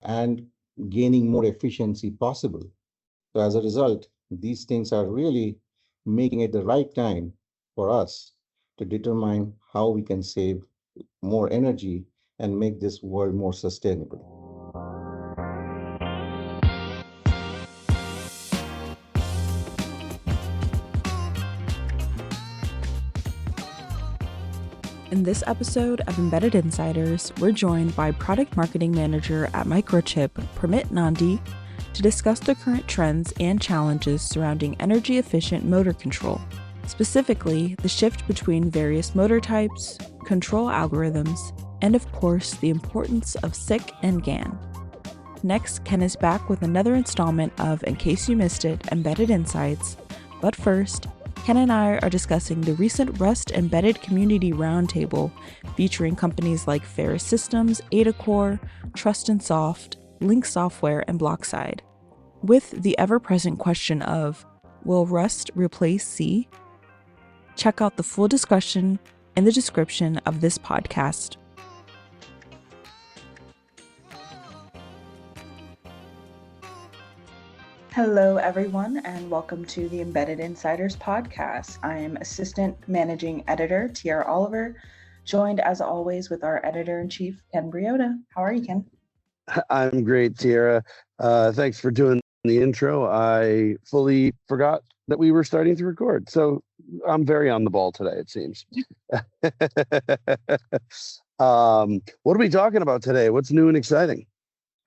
and gaining more efficiency possible. So as a result, these things are really making it the right time for us to determine how we can save more energy and make this world more sustainable. In this episode of Embedded Insiders, we're joined by Product Marketing Manager at Microchip, Pramit Nandy, to discuss the current trends and challenges surrounding energy-efficient motor control, specifically the shift between various motor types, control algorithms, and of course, the importance of SiC and GaN. Next, Ken is back with another installment of In Case You Missed It, Embedded Insights, but first, Ken and I are discussing the recent Rust Embedded Community Roundtable featuring companies like Ferrous Systems, AdaCore, Trust and Soft, Lynx Software, and Bloxide, with the ever-present question of, will Rust replace C? Check out the full discussion in the description of this podcast. Hello, everyone, and welcome to the Embedded Insiders podcast. I am Assistant Managing Editor Tiara Oliver, joined as always with our Editor-in-Chief, Ken Briota. How are you, Ken? I'm great, Tiara. Thanks for doing the intro. I fully forgot that we were starting to record, so I'm very on the ball today, it seems. What are we talking about today? What's new and exciting?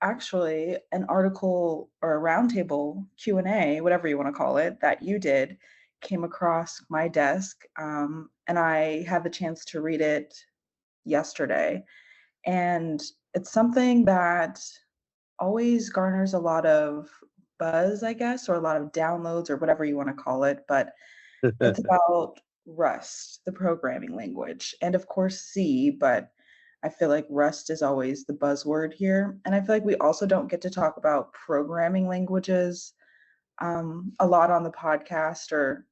Actually, an article or a roundtable Q&A, whatever you want to call it, that you did came across my desk, and I had the chance to read it yesterday. And it's something that always garners a lot of buzz, I guess, or a lot of downloads or whatever you want to call it. But it's about Rust, the programming language, and of course C, but I feel like Rust is always the buzzword here. And I feel like we also don't get to talk about programming languages a lot on the podcast or.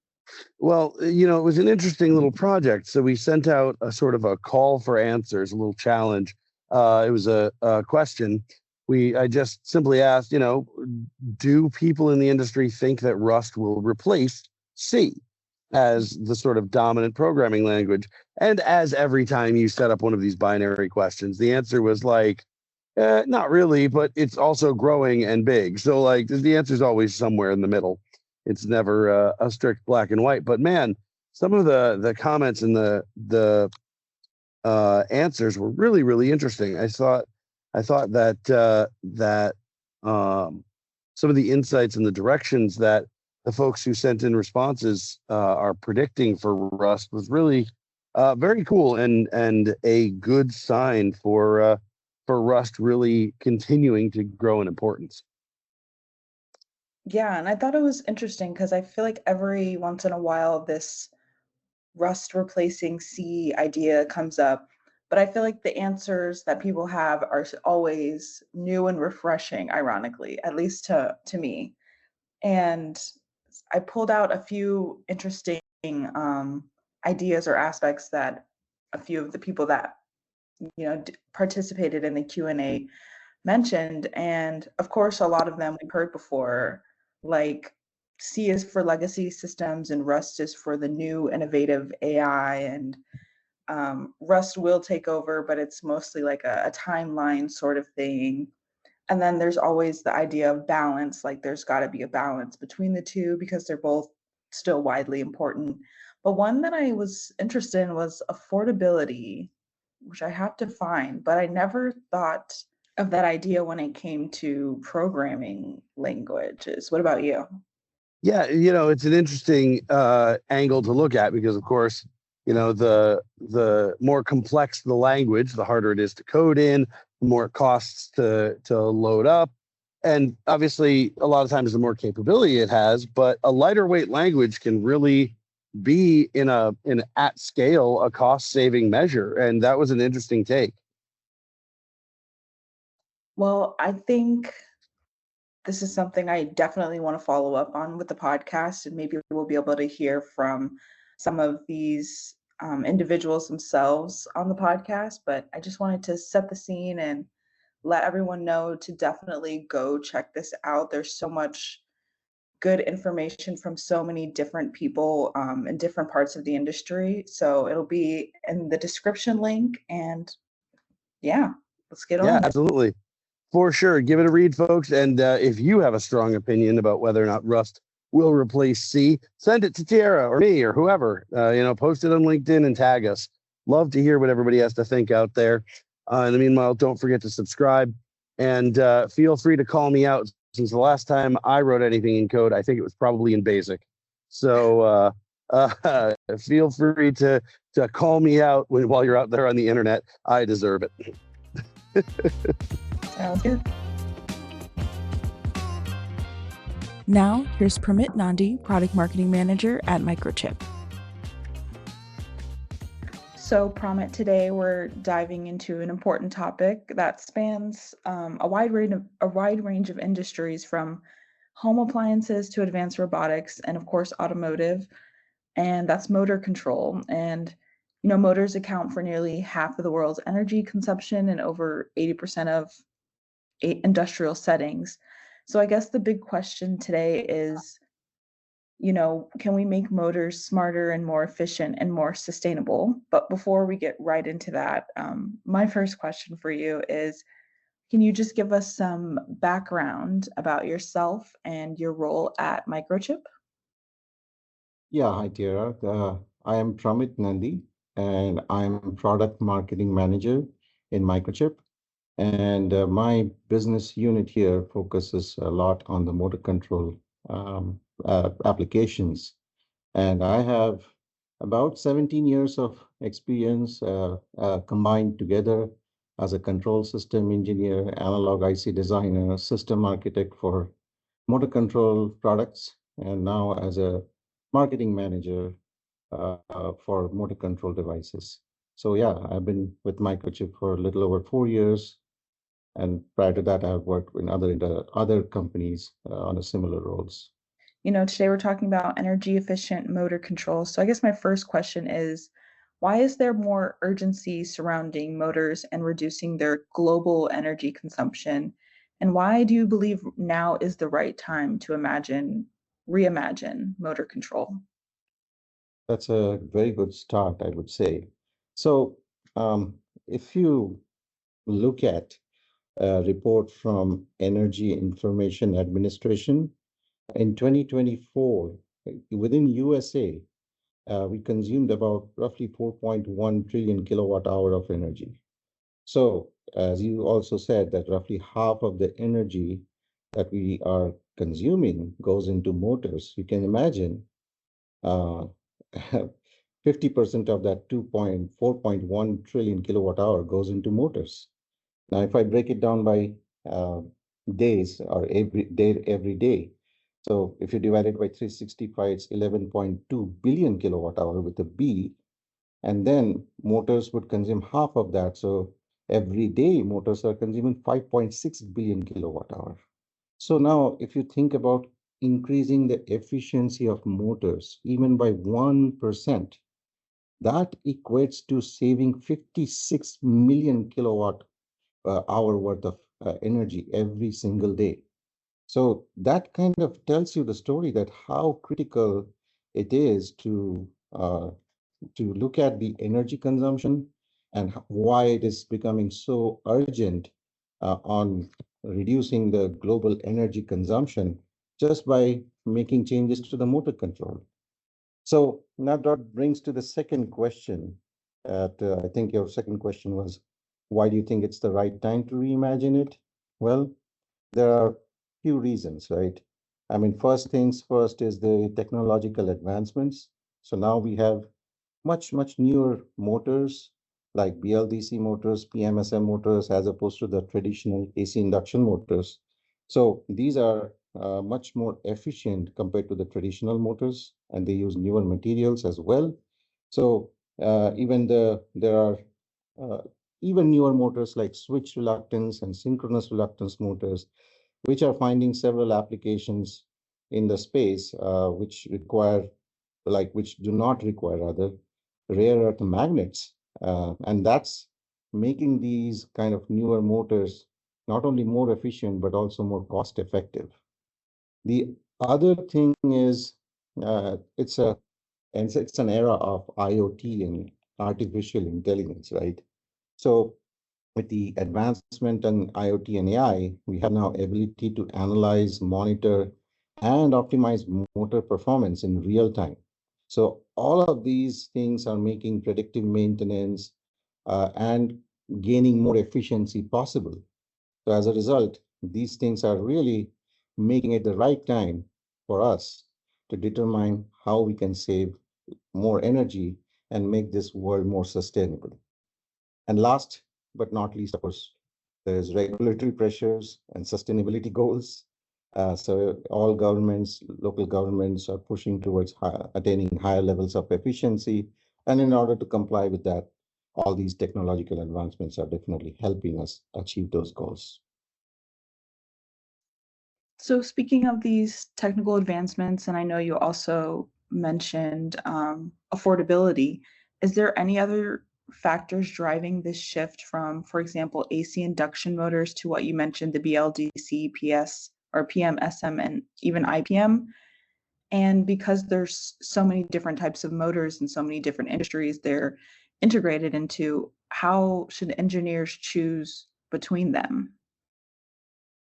Well, it was an interesting little project. So we sent out a sort of a call for answers, a little challenge. It was a question. I just simply asked, do people in the industry think that Rust will replace C as the sort of dominant programming language? And as every time you set up one of these binary questions, the answer was like, not really, but it's also growing and big. So like the answer is always somewhere in the middle. It's never a strict black and white. But man, some of the comments and the answers were really, really interesting. I thought that some of the insights and the directions that the folks who sent in responses are predicting for Rust was really very cool and a good sign for Rust really continuing to grow in importance. Yeah, and I thought it was interesting because I feel like every once in a while this Rust replacing C idea comes up, but I feel like the answers that people have are always new and refreshing, ironically, at least to me. And I pulled out a few interesting ideas or aspects that a few of the people that participated in the Q&A mentioned, and of course a lot of them we've heard before, like C is for legacy systems and Rust is for the new innovative AI, and Rust will take over, but it's mostly like a timeline sort of thing. And then there's always the idea of balance, like there's got to be a balance between the two because they're both still widely important. But one that I was interested in was affordability, which I have to find, but I never thought of that idea when it came to programming languages. What about you? Yeah, it's an interesting angle to look at because, of course, the more complex the language, the harder it is to code in, the more it costs to load up. And obviously, a lot of times the more capability it has, but a lighter weight language can really be in at scale a cost saving measure. And that was an interesting take. Well, I think this is something I definitely want to follow up on with the podcast, and maybe we'll be able to hear from some of these individuals themselves on the podcast. But I just wanted to set the scene and let everyone know to definitely go check this out. There's so much good information from so many different people in different parts of the industry. So it'll be in the description link. And yeah, let's get Yeah, on it. absolutely. For sure. Give it a read, folks. And if you have a strong opinion about whether or not Rust will replace C, send it to Tierra or me or whoever. Post it on LinkedIn and tag us. Love to hear what everybody has to think out there. In the meanwhile, don't forget to subscribe and feel free to call me out. Since the last time I wrote anything in code, I think it was probably in BASIC. So feel free to call me out while you're out there on the internet. I deserve it. Sounds good. Now, here's Pramit Nandy, Product Marketing Manager at Microchip. So, Pramit, today we're diving into an important topic that spans a wide range of industries, from home appliances to advanced robotics and, of course, automotive, and that's motor control. And motors account for nearly half of the world's energy consumption and over 80% of industrial settings. So I guess the big question today is, can we make motors smarter and more efficient and more sustainable? But before we get right into that, my first question for you is, can you just give us some background about yourself and your role at Microchip? Yeah, hi, Tara. I am Pramit Nandy, and I'm Product Marketing Manager in Microchip. And my business unit here focuses a lot on the motor control applications. And I have about 17 years of experience combined together as a control system engineer, analog IC designer, system architect for motor control products, and now as a marketing manager for motor control devices. So yeah, I've been with Microchip for a little over 4 years, and prior to that, I've worked in other companies on a similar roles. Today we're talking about energy efficient motor control. So I guess my first question is, why is there more urgency surrounding motors and reducing their global energy consumption? And why do you believe now is the right time to reimagine motor control? That's a very good start, I would say. So if you look at a report from Energy Information Administration, in 2024, within USA, we consumed about roughly 4.1 trillion kilowatt hour of energy. So, as you also said, that roughly half of the energy that we are consuming goes into motors. You can imagine 50% of that 4.1 trillion kilowatt hour goes into motors. Now, if I break it down by days or every day, so if you divide it by 365, it's 11.2 billion kilowatt hour with a B, and then motors would consume half of that. So every day motors are consuming 5.6 billion kilowatt hour. So now if you think about increasing the efficiency of motors even by 1%, that equates to saving 56 million kilowatt hour worth of energy every single day. So that kind of tells you the story that how critical it is to look at the energy consumption and why it is becoming so urgent on reducing the global energy consumption just by making changes to the motor control. So now that brings to the second question. I think your second question was, why do you think it's the right time to reimagine it? Well, there are few reasons, right? I mean, first things first is the technological advancements. So now we have much newer motors like BLDC motors, PMSM motors, as opposed to the traditional AC induction motors. So these are much more efficient compared to the traditional motors, and they use newer materials as well. So there are uh, even newer motors like switch reluctance and synchronous reluctance motors, which are finding several applications in the space which do not require other rare earth magnets. And that's making these kind of newer motors not only more efficient, but also more cost effective. The other thing is it's an era of IoT and artificial intelligence, right? So with the advancement in IoT and AI, we have now ability to analyze, monitor, and optimize motor performance in real time. So all of these things are making predictive maintenance and gaining more efficiency possible. So as a result, these things are really making it the right time for us to determine how we can save more energy and make this world more sustainable. And last but not least, of course, there's regulatory pressures and sustainability goals. So all governments, local governments are pushing towards attaining higher levels of efficiency. And in order to comply with that, all these technological advancements are definitely helping us achieve those goals. So speaking of these technical advancements, and I know you also mentioned affordability, is there any other factors driving this shift from, for example, AC induction motors to what you mentioned, the BLDC, PS, or PM, SM, and even IPM? And because there's so many different types of motors and so many different industries they're integrated into, how should engineers choose between them?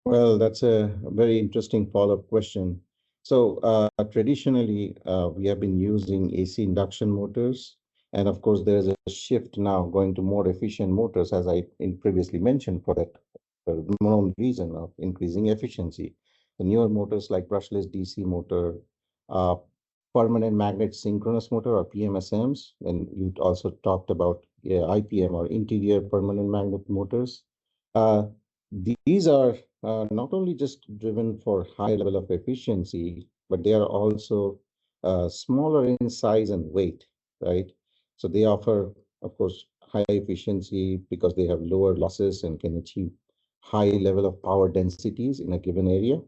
Well, that's a very interesting follow-up question. So traditionally, we have been using AC induction motors. And of course, there's a shift now going to more efficient motors, as I previously mentioned, for that known reason of increasing efficiency. The newer motors like brushless DC motor, uh, permanent magnet synchronous motor or PMSMs, and you also talked about IPM or interior permanent magnet motors. Uh, these are not only just driven for high level of efficiency, but they are also smaller in size and weight, right? So they offer, of course, high efficiency because they have lower losses and can achieve high level of power densities in a given area.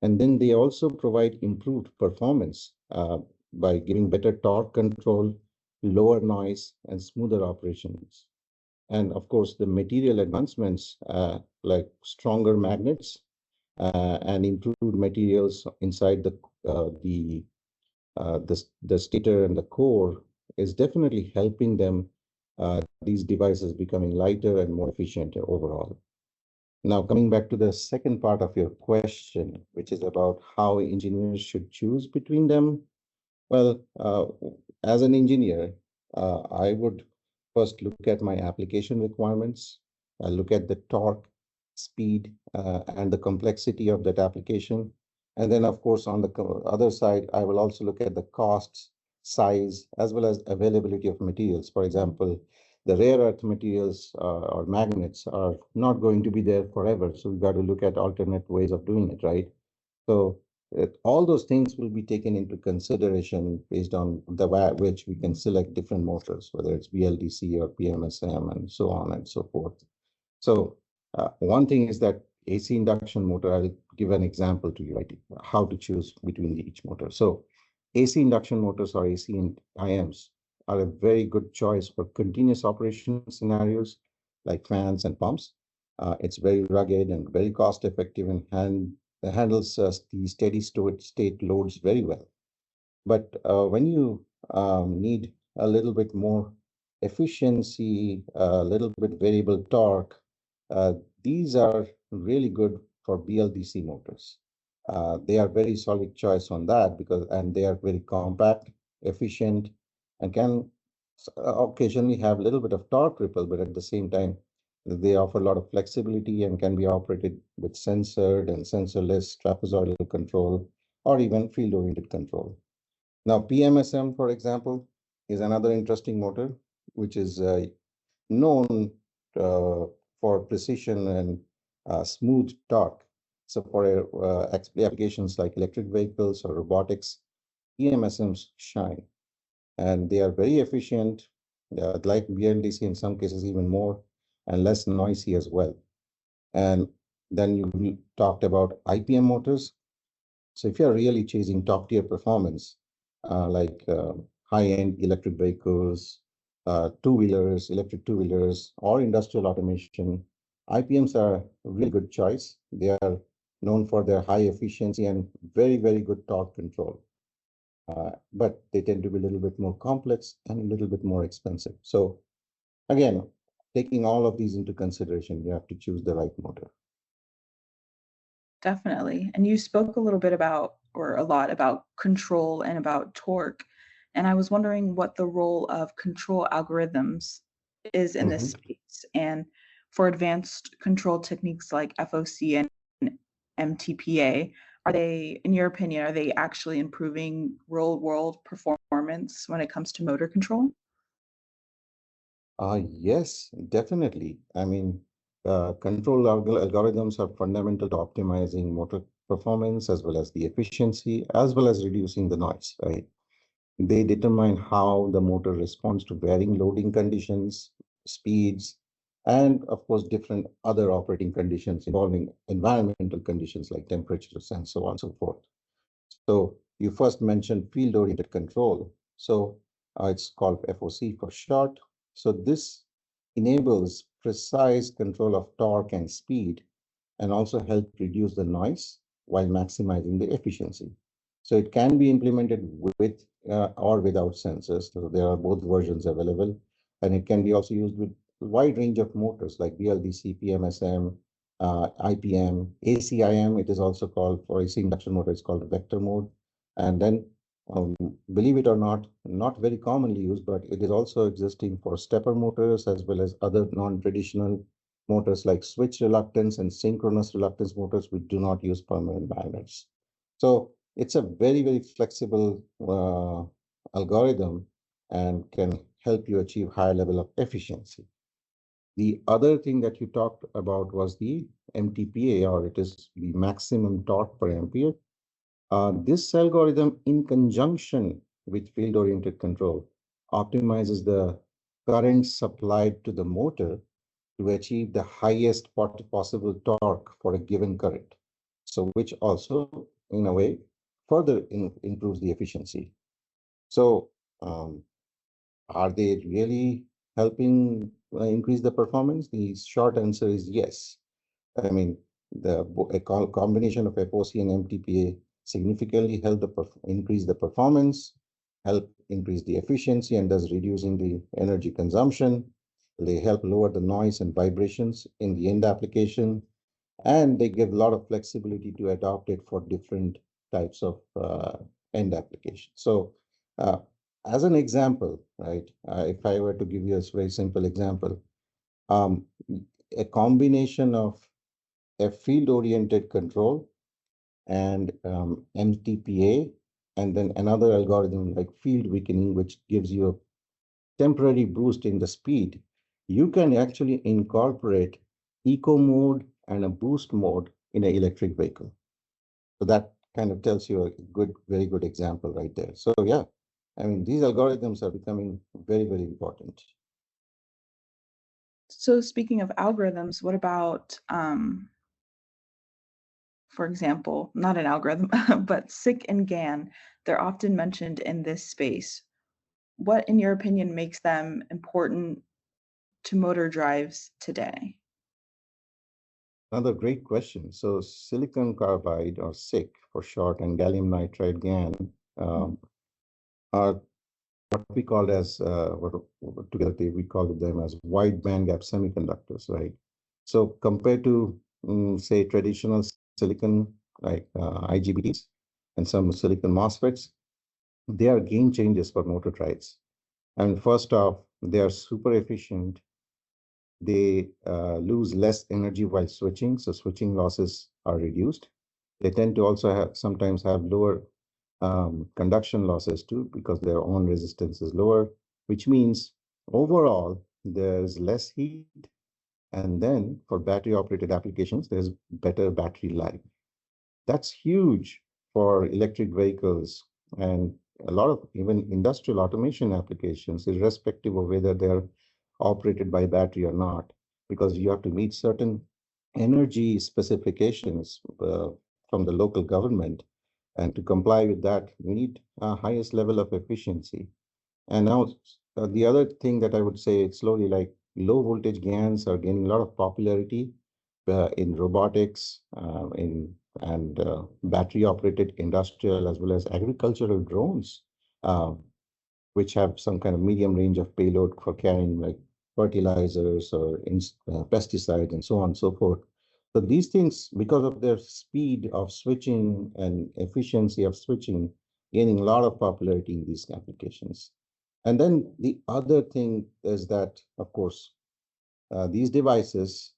And then they also provide improved performance by giving better torque control, lower noise, and smoother operations. And of course, the material advancements like stronger magnets and improved materials inside the stator and the core is definitely helping them these devices becoming lighter and more efficient overall. Now, coming back to the second part of your question, which is about how engineers should choose between them. Well, as an engineer, I would first look at my application requirements. I look at the torque, speed, and the complexity of that application. And then, of course, on the other side, I will also look at the costs, size, as well as availability of materials. For example, the rare earth materials or magnets are not going to be there forever. So we've got to look at alternate ways of doing it, right? So all those things will be taken into consideration based on the way at which we can select different motors, whether it's BLDC or PMSM and so on and so forth. So one thing is that AC induction motor, I'll give an example to you, right? How to choose between each motor. So AC induction motors or AC and IMs are a very good choice for continuous operation scenarios like fans and pumps. It's very rugged and very cost effective and handles the steady state loads very well. But when you need a little bit more efficiency, a little bit variable torque, uh, these are really good for BLDC motors. They are very solid choice on that and they are very compact, efficient, and can occasionally have a little bit of torque ripple, but at the same time, they offer a lot of flexibility and can be operated with sensored and sensorless trapezoidal control or even field-oriented control. Now, PMSM, for example, is another interesting motor, which is known for precision and smooth torque. So for applications like electric vehicles or robotics, PMSMs shine. And they are very efficient, like BLDC in some cases even more, and less noisy as well. And then you talked about IPM motors. So if you're really chasing top tier performance, like high-end electric vehicles, two-wheelers, electric two-wheelers, or industrial automation, IPMs are a really good choice. They are known for their high efficiency and very, very good torque control. But they tend to be a little bit more complex and a little bit more expensive. So again, taking all of these into consideration, you have to choose the right motor. Definitely. And you spoke a little bit about, or a lot about control and about torque. And I was wondering what the role of control algorithms is in this space. And for advanced control techniques like FOC and MTPA, are they, in your opinion, are they actually improving real world performance when it comes to motor control? Yes, definitely. I mean, control algorithms are fundamental to optimizing motor performance as well as the efficiency, as well as reducing the noise, right? They determine how the motor responds to varying loading conditions, speeds, and of course, different other operating conditions involving environmental conditions like temperatures and so on and so forth. So you first mentioned field-oriented control. So it's called FOC for short. So this enables precise control of torque and speed and also help reduce the noise while maximizing the efficiency. So it can be implemented with or without sensors. So there are both versions available, and it can be also used with a wide range of motors like BLDC, PMSM, IPM, ACIM. It is also called for AC induction motor. It's called vector mode, and then believe it or not very commonly used, but it is also existing for stepper motors as well as other non-traditional motors like switch reluctance and synchronous reluctance motors, which do not use permanent magnets. So it's a very, very flexible algorithm and can help you achieve higher level of efficiency. The other thing that you talked about was the MTPA, or it is the maximum torque per ampere. This algorithm, in conjunction with field-oriented control, optimizes the current supplied to the motor to achieve the highest possible torque for a given current. So which also, in a way, further improves the efficiency. So are they really helping increase the performance? The short answer is yes. I mean, a combination of FOC and MTPA significantly help increase the performance, help increase the efficiency, and thus reducing the energy consumption. They help lower the noise and vibrations in the end application, and they give a lot of flexibility to adopt it for different types of end applications. So, as an example, right, if I were to give you a very simple example, um, a combination of a field-oriented control and MTPA, and then another algorithm like field weakening, which gives you a temporary boost in the speed, you can actually incorporate eco mode and a boost mode in an electric vehicle. So that kind of tells you a very good example right there. So yeah, I mean, these algorithms are becoming very, very important. So speaking of algorithms, what about, for example, not an algorithm, but SiC and GaN? They're often mentioned in this space. What, in your opinion, makes them important to motor drives today? Another great question. So silicon carbide, or SiC for short, and gallium nitride GaN are what we call as together we call them as wide bandgap semiconductors, right? So compared to say traditional silicon like IGBTs and some silicon MOSFETs, they are game changers for motor drives. And first off, they are super efficient. They lose less energy while switching, so switching losses are reduced. They tend to also sometimes have lower conduction losses too, because their own resistance is lower, which means overall there's less heat. And then for battery operated applications, there's better battery life. That's huge for electric vehicles and a lot of even industrial automation applications, irrespective of whether they're operated by battery or not, because you have to meet certain energy specifications from the local government. And to comply with that, we need highest level of efficiency. And now the other thing that I would say, it's slowly like low voltage GaNs are gaining a lot of popularity in robotics, and battery-operated industrial as well as agricultural drones, uh, which have some kind of medium range of payload for carrying like fertilizers or pesticides and so on and so forth. So these things, because of their speed of switching and efficiency of switching, gaining a lot of popularity in these applications. And then the other thing is that, of course, these devices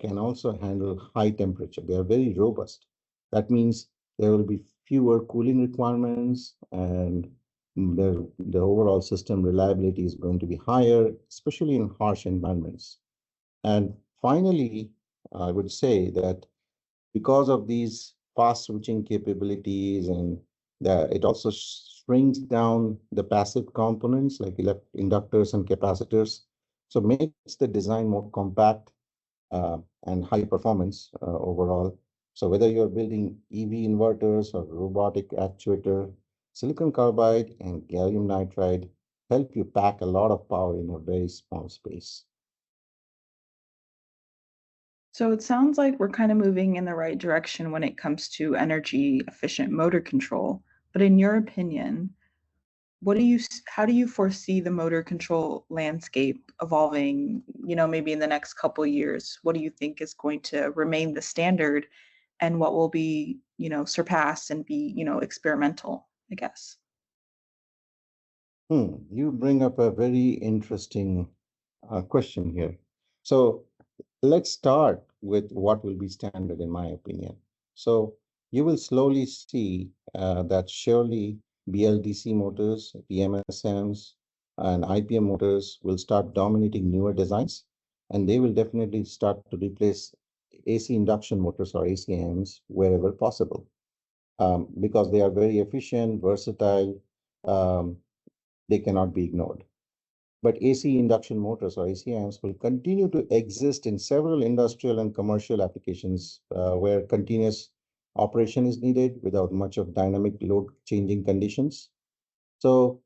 can also handle high temperature. They are very robust. That means there will be fewer cooling requirements, and the overall system reliability is going to be higher, especially in harsh environments. And finally, I would say that because of these fast switching capabilities, and it also shrinks down the passive components like inductors and capacitors, so makes the design more compact and high performance overall. So whether you're building EV inverters or robotic actuator, silicon carbide and gallium nitride help you pack a lot of power in a very small space. So it sounds like we're kind of moving in the right direction when it comes to energy efficient motor control. But in your opinion, how do you foresee the motor control landscape evolving, maybe in the next couple of years? What do you think is going to remain the standard, and what will be, surpassed and be, experimental, I guess? You bring up a very interesting question here. So let's start with what will be standard, in my opinion. So you will slowly see that surely BLDC motors, PMSMs, and IPM motors will start dominating newer designs, and they will definitely start to replace AC induction motors or ACMs wherever possible, because they are very efficient, versatile. Um, they cannot be ignored. But AC induction motors or ACMs will continue to exist in several industrial and commercial applications where continuous operation is needed without much of dynamic load changing conditions. So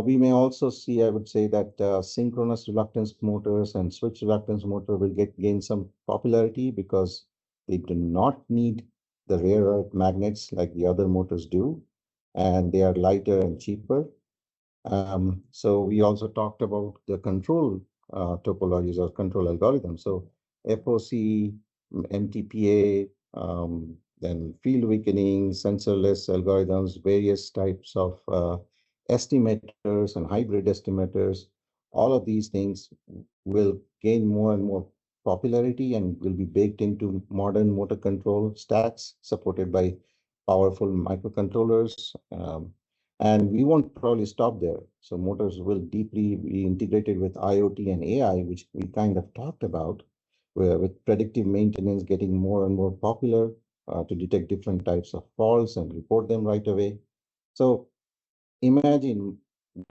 we may also see, I would say, that synchronous reluctance motors and switch reluctance motor will gain some popularity because they do not need the rare earth magnets like the other motors do, and they are lighter and cheaper. So we also talked about the control topologies or control algorithms. So FOC, MTPA, then field weakening, sensorless algorithms, various types of estimators and hybrid estimators. All of these things will gain more and more popularity and will be baked into modern motor control stacks supported by powerful microcontrollers. And we won't probably stop there. So motors will deeply be integrated with IoT and AI, which we kind of talked about, where with predictive maintenance getting more and more popular to detect different types of faults and report them right away. So imagine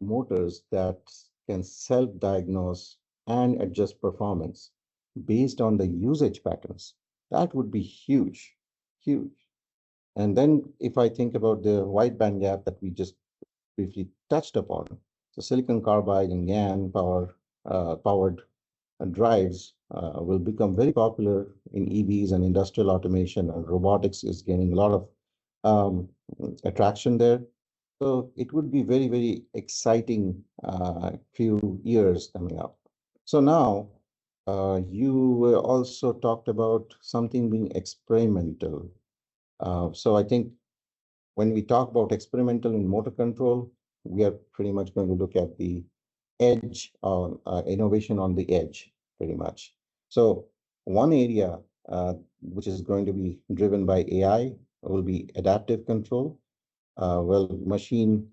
motors that can self-diagnose and adjust performance based on the usage patterns. That would be huge, huge. And then if I think about the wideband gap that we just briefly touched upon, so silicon carbide and GaN powered drives will become very popular in EVs and industrial automation, and robotics is gaining a lot of um, attraction there. So it would be very, very exciting few years coming up. So now you also talked about something being experimental. So I think when we talk about experimental in motor control, we are pretty much going to look at the edge on innovation on the edge, pretty much. So one area which is going to be driven by AI will be adaptive control. Well, machine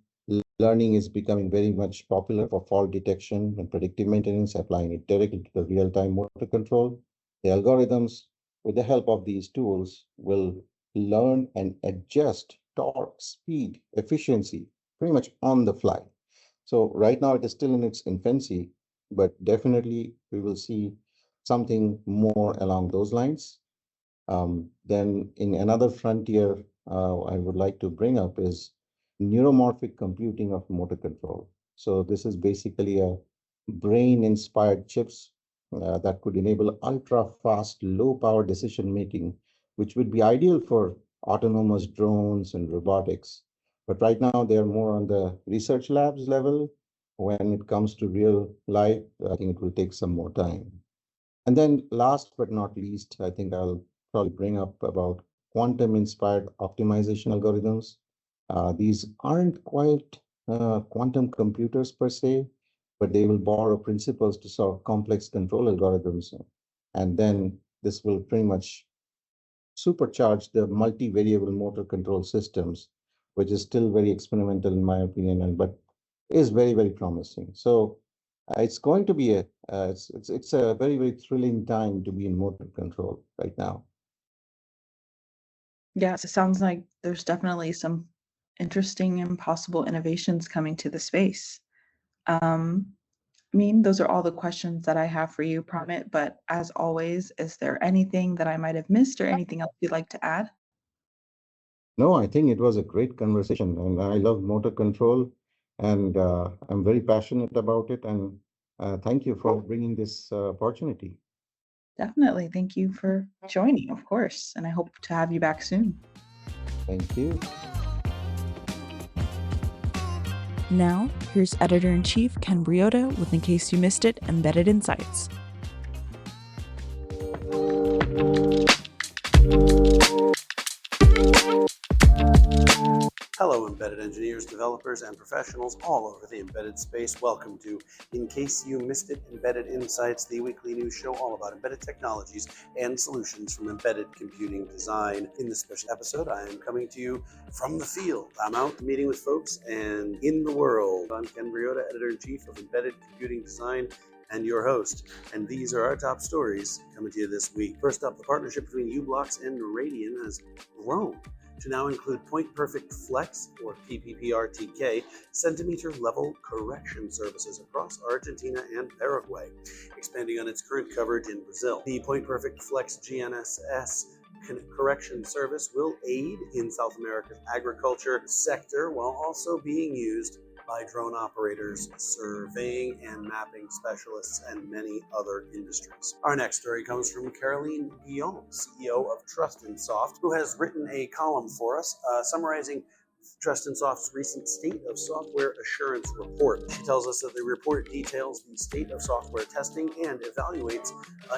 learning is becoming very much popular for fault detection and predictive maintenance, applying it directly to the real-time motor control. The algorithms, with the help of these tools, will learn and adjust torque, speed, efficiency, pretty much on the fly. So right now it is still in its infancy, but definitely we will see something more along those lines. Then in another frontier I would like to bring up is neuromorphic computing of motor control. So this is basically a brain-inspired chips that could enable ultra-fast, low-power decision-making, which would be ideal for autonomous drones and robotics. But right now, they are more on the research labs level. When it comes to real life, I think it will take some more time. And then last but not least, I think I'll probably bring up about quantum-inspired optimization algorithms. These aren't quite quantum computers per se, but they will borrow principles to solve complex control algorithms. And then this will pretty much supercharge the multi-variable motor control systems, which is still very experimental in my opinion, and but is very, very promising. So it's going to be it's a very, very thrilling time to be in motor control right now. Yes, it sounds like there's definitely some interesting and possible innovations coming to the space. I mean, those are all the questions that I have for you, Pramit, but as always, is there anything that I might have missed or anything else you'd like to add? No, I think it was a great conversation, and I love motor control, and I'm very passionate about it. And thank you for bringing this opportunity. Definitely. Thank you for joining, of course, and I hope to have you back soon. Thank you. Now, here's Editor-in-Chief Ken Briota with In Case You Missed It, Embedded Insights. Hello, embedded engineers, developers, and professionals all over the embedded space. Welcome to In Case You Missed It, Embedded Insights, the weekly news show all about embedded technologies and solutions from embedded computing design. In this special episode, I am coming to you from the field. I'm out meeting with folks and in the world. I'm Ken Briota, Editor-in-Chief of Embedded Computing Design, and your host. And these are our top stories coming to you this week. First up, the partnership between u-blox and Radian has grown to now include Point Perfect Flex, or PPPRTK, centimeter-level correction services across Argentina and Paraguay, expanding on its current coverage in Brazil. The Point Perfect Flex GNSS correction service will aid in South America's agriculture sector while also being used by drone operators, surveying and mapping specialists, and many other industries. Our next story comes from Caroline Guillaume, CEO of TrustedSoft, who has written a column for us summarizing TrustedSoft's recent State of Software Assurance Report. She tells us that the report details the state of software testing and evaluates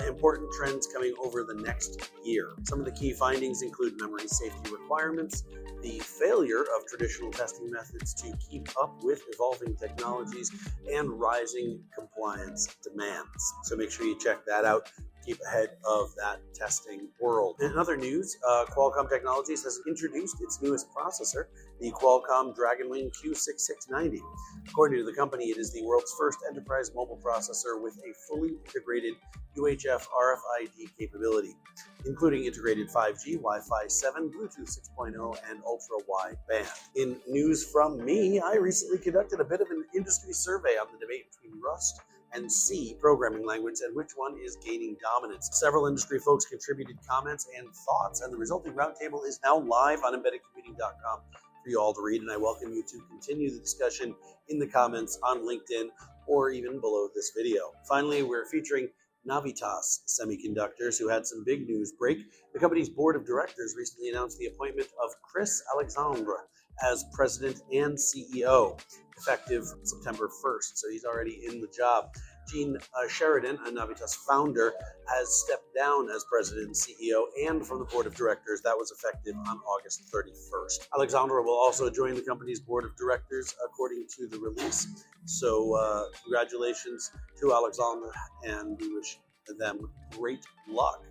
important trends coming over the next year. Some of the key findings include memory safety requirements, the failure of traditional testing methods to keep up with evolving technologies, and rising compliance demands. So make sure you check that out. Keep ahead of that testing world. In other news, Qualcomm Technologies has introduced its newest processor, the Qualcomm Dragonwing Q6690. According to the company, it is the world's first enterprise mobile processor with a fully integrated UHF RFID capability, including integrated 5G, Wi-Fi 7, Bluetooth 6.0, and ultra-wideband. In news from me, I recently conducted a bit of an industry survey on the debate between Rust and C programming language and which one is gaining dominance. Several industry folks contributed comments and thoughts, and the resulting roundtable is now live on embeddedcomputing.com for you all to read, and I welcome you to continue the discussion in the comments on LinkedIn or even below this video. Finally, we're featuring Navitas Semiconductors, who had some big news break. The company's board of directors recently announced the appointment of Chris Alexandre as president and CEO, effective September 1st. So he's already in the job. Gene Sheridan, a Navitas founder, has stepped down as president and CEO and from the board of directors. That was effective on August 31st. Alexandra will also join the company's board of directors, according to the release. So congratulations to Alexandra, and we wish them great luck.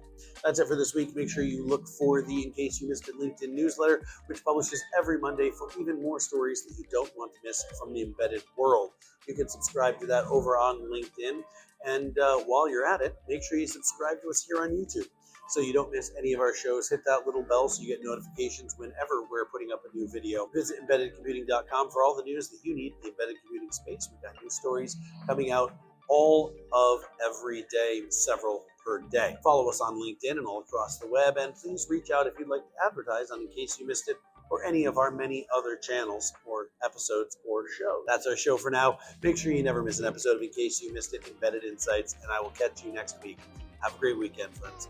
That's it for this week. Make sure you look for the In Case You Missed It LinkedIn newsletter, which publishes every Monday for even more stories that you don't want to miss from the embedded world. You can subscribe to that over on LinkedIn. And while you're at it, make sure you subscribe to us here on YouTube so you don't miss any of our shows. Hit that little bell so you get notifications whenever we're putting up a new video. Visit embeddedcomputing.com for all the news that you need in the embedded computing space. We've got new stories coming out all of every day, several per day. Follow us on LinkedIn and all across the web, and please reach out if you'd like to advertise on In Case You Missed It or any of our many other channels or episodes or shows. That's our show for now. Make sure you never miss an episode of In Case You Missed It, Embedded Insights, and I will catch you next week. Have a great weekend, friends.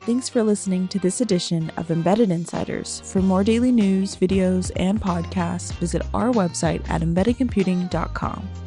Thanks for listening to this edition of Embedded Insiders. For more daily news, videos, and podcasts, visit our website at embeddedcomputing.com.